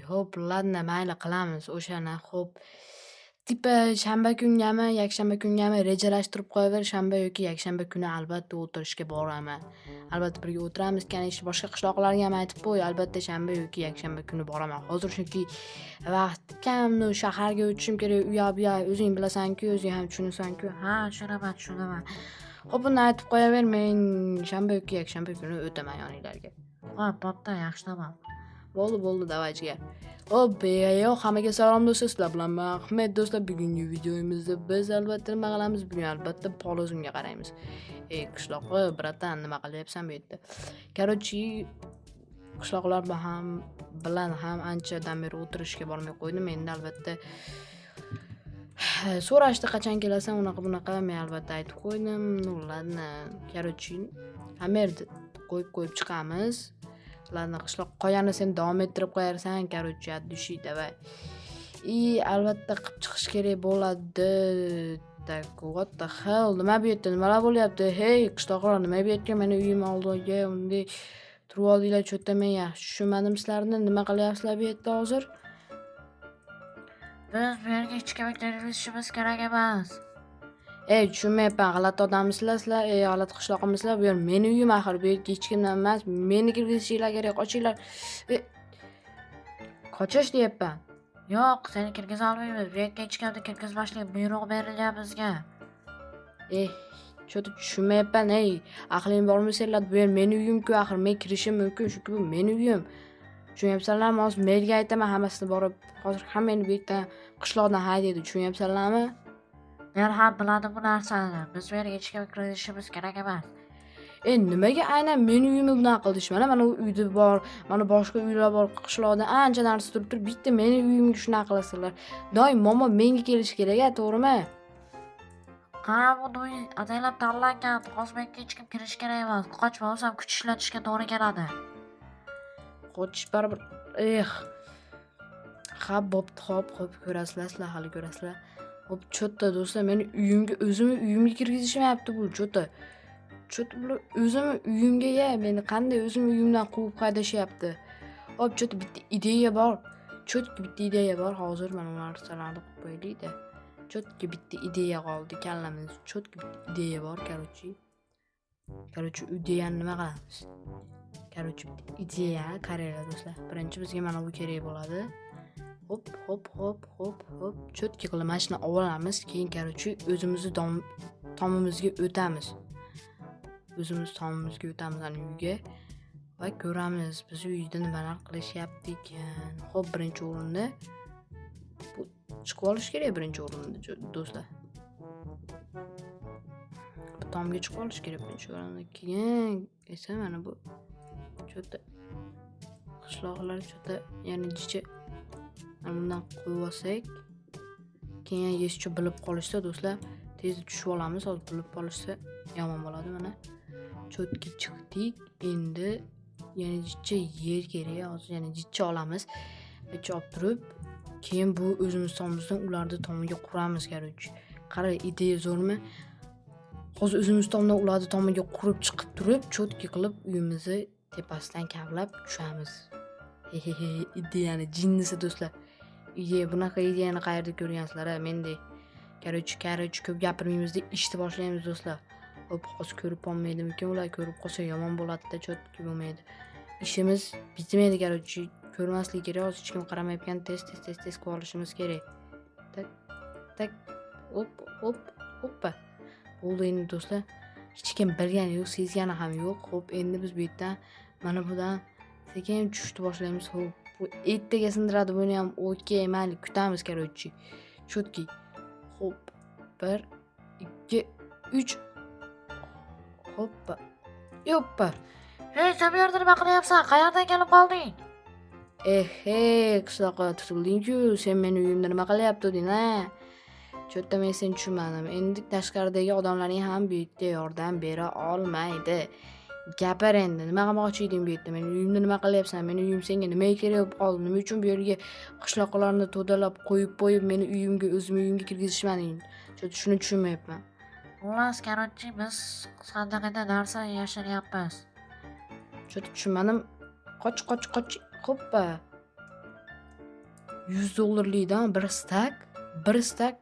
Xo'p, ladna mayli qilamiz o'shani. Xo'p. Tipa shanba kungami, yakshanba kungami rejalashtirib qo'yaver. Shanba yoki yakshanba kuni albatta o'tirishga boraman. Albatta birga o'tiramiz. Kanish boshqa qishloqlarga ham aytib qo'y. Albatta shanba yoki yakshanba kuni boraman. Hozir chunki vaqt kam, shaharga o'tishim kerak. U yoq bu yoq o'zing bilasan-ku, o'zing ham tushunasan-ku. Ha, tushunaman. Xo'p, buni aytib qo'yaver. Men shanba yoki yakshanba kuni o'taman yoninglarga. Ha, bo'pti, yaxshi tamam. Bo'ldi, davaychiga. Hop, yo'q, hammaga salom do'stlar, sizlar bilan Ahmed do'stlar. Bugungi videomizda biz albatta nima qilamiz? Bugun albatta polozimga qaraymiz. Qishloqqa bratan, nima qilyapsan bu yerda? Короче, qishloqlar bilan ham anchadan beri o'tirishga bormay qo'ydim. Endi albatta so'rashdi qachon kelasan, bunaqa men albatta aytib qo'ydim. Ladna, короче, hammerni qo'yib chiqamiz. Ladna, qishloq qo'yani sen davom ettirib qo'yarsan, короче, dushi davay. Albatta qilib chiqish kerak bo'ladi. Tak, what the hell? Nima bu yerda? Nimalar bo'lyapti? Hey, qishloqlar, nima bu yerga meni uyim oldiga unday turib oldinglar, cho'tta men yaxshi tushunmadim sizlarni. Nima qilyapsizlar bu yerda hozir? Biz bu yerga hech kimga kirishimiz kerak emas. Tushunmayapman, g'alati odammisizlar sizlar, g'alati qishloqmisizlar. Bu yer meni uyim axir, bu yerga hech kimdan emas, meni kirgizishinglar kerak, qochinglar. Qochish deyapman. Yo'q, seni kirgiza olmaymiz. Bu yerga hech kimni kirgizmaslik buyruq berilgan bizga. Cho'ta tushunmayapman, aqling bormi senlar? Bu yer meni uyim-ku, axir men kirishim mumkin, chunki bu meni uyim. Tushunyapsanlarmi? Hozir merga aytaman hammasini borib, hozir hammani bu yerdan qishloqdan haydaydi, tushunyapsanlarmi? Men ham biladi bu narsani. Biz bu yerga hech kimga kirishimiz kerak emas. Nimaga aynan meni uyimni bunaqa qildish? Mana u uyda bor, mana boshqa uylar bor, qishloqda ancha narsa turib, bitta meni uyimga shunaqa qilasizlar. Doim momo menga kelish kerak-a, to'g'rimi? Qara, bu uy ataylab tanlangan. Hozir bu yerga hech kim kirish kerak emas. Qochma, o'zim kuch ishlatishga to'g'ri keladi. Qochish baribir. Ha, bo'pti, hop, ko'rasizlar, sizlar hali ko'rasizlar. Hop, cho'tta do'stlar, meni uyimga kirgizishmayapti bu cho'tta. Bular o'zimni uyimga meni qanday o'zimni uyimdan quvib haydashyapti. Hop, cho'tta bitta ideya bor. Hozir mana bu narsalarni qilib qo'yaylik-da. Cho'tka bitta ideya qoldi kallamizda. Cho'tka bitta ideya bor, короче, ideyani nima qilamiz? Bitta ideya, qaranglar do'stlar. Birinchi bizga mana bu kerak bo'ladi. Hop. Cho'tka qilib mashina olamiz, keyin o'zimizni tomimizga o'tamiz. Ani uyga va ko'ramiz biz uyda nimalar qilishyapti ekan. Xo'p, birinchi o'rinda bu chiqib olish kerak, birinchi o'rinda do'stlar. Bu tomga chiqib olish kerak birinchi o'rinda. Keyin esa mana bu cho'ta qishloqlar ya'ni jicha bundan qo'yib olsak, keyin yeschi bilib qolishsa do'stlar, tezda tushib olamiz. Hozir bilib qolishsa yomon bo'ladi. Mana cho'tga chiqdik. Endi yana jicha yer kerak. Hozir yana jicha olamiz. Jicha olib turib, keyin bu o'zimiz tomimizdan ularni tomiga quramiz, короче. Qara, ideya zo'rmi? Hozir o'zimiz tomdan ularni tomiga qurib chiqib turib, cho'tka qilib uyimizni tepasidan kavlab tushamiz. Ideyani jinnisi do'stlar. Bunaqa ideyani qayerda ko'rgansizlar? Mendek. короче, ko'p gapirmaymiz deb ishni boshlaymiz do'stlar. Hop, hozir ko'rib olmaydimikin ular? Ko'rib qolsa yomon bo'ladi-da, cho'tka bo'lmaydi. Ishimiz bitmaydi, короче. Ko'rmaslik kerak. Hozir hech kim qaramayotgan, tez qilib olishimiz kerak. Tak. Hoppa. Bo'ldi endi do'stlar. Hech kim bilgani yo'q, sezgani ham yo'q. Hop, endi biz bu yerdan mana bundan sekin tushishni boshlaymiz. Hop, bu ertaga sindiradi buni ham. Okey, mayli, kutamiz, короче. Cho'tki. Hop, 1 2 3. Hoppa. Hey, sen bu yerda nima qilyapsan? Qayerdan kelib qolding? Qishloqqa tutilding-ku, sen meni uyimda nima qilyaptiding, ha? Cho'tta, men seni tushunmadim. Endi tashqaridagi odamlarning ham bu yerga yordam bera olmaydi. Gapir endi, nima qilmoqchi eding bu yerda? Meni uyimda nima qilyapsan? Meni uyim senga nima kerak bo'lib qoldi? Nima uchun bu yerga qishloqlarni to'dalab qo'yib meni o'zimni uyimga kirgizishmading? Shuni tushunmayapman. Xullas, короче, biz sandiqda narsa yashiryapmiz. Tushunmadim. Qoch. Hoppa. $100 bir stak. Bir stak.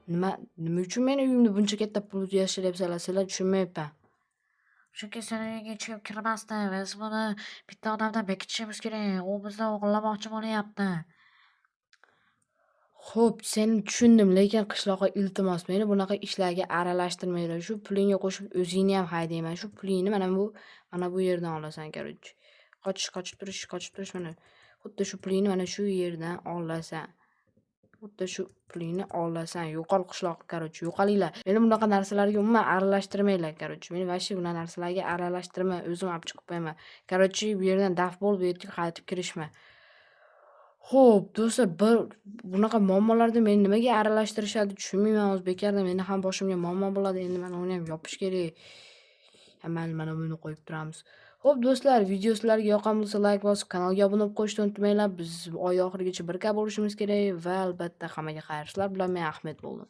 Nima uchun meni uyimda buncha katta pul yashiryapsizlar? Sizlar tushunmayapman. Chunki seni uyiga chiqib kirmasdi. Biz buni bitta odamdan bekitishimiz kerak. U bizni o'g'irlamoqchi bo'lyapti. Xo'p, seni tushundim, lekin qishloqqa iltimos, meni bunaqa ishlarga aralashtirmanglar. Shu pulingga qo'shib o'zingni ham haydayman. Shu pulingni mana bu yerdan olasan, короче. Qochib turish mana. Xuddi shu pulingni mana shu yerdan olasan. Xuddi shu pulingni olasan. Yo'qol qishloqqa, короче, yo'qolinglar. Meni bunaqa narsalarga umuman aralashtirmanglar, короче. Meni vashi bunaqa narsalarga aralashtirma, o'zim olib chiqib qo'yaman. короче, bu yerdan daf bo'l, bu yerga qaytib kirishma. Xo'p, do'stlar, bunaqa muammolarda meni nimaga aralashtirishadi tushunmayman. O'zi bekarda meni ham boshimga muammo bo'ladi. Endi mana uni ham yopish kerak. Mana buni qo'yib turamiz. Xo'p, do'stlar, video sizlarga yoqqan bo'lsa, like bosib, kanalga obuna bo'lib qo'yishni unutmanglar. Biz oy oxirigacha birga bo'lishimiz kerak va albatta hammaga xayr. Sizlar bilan men Ahmed bo'ldim.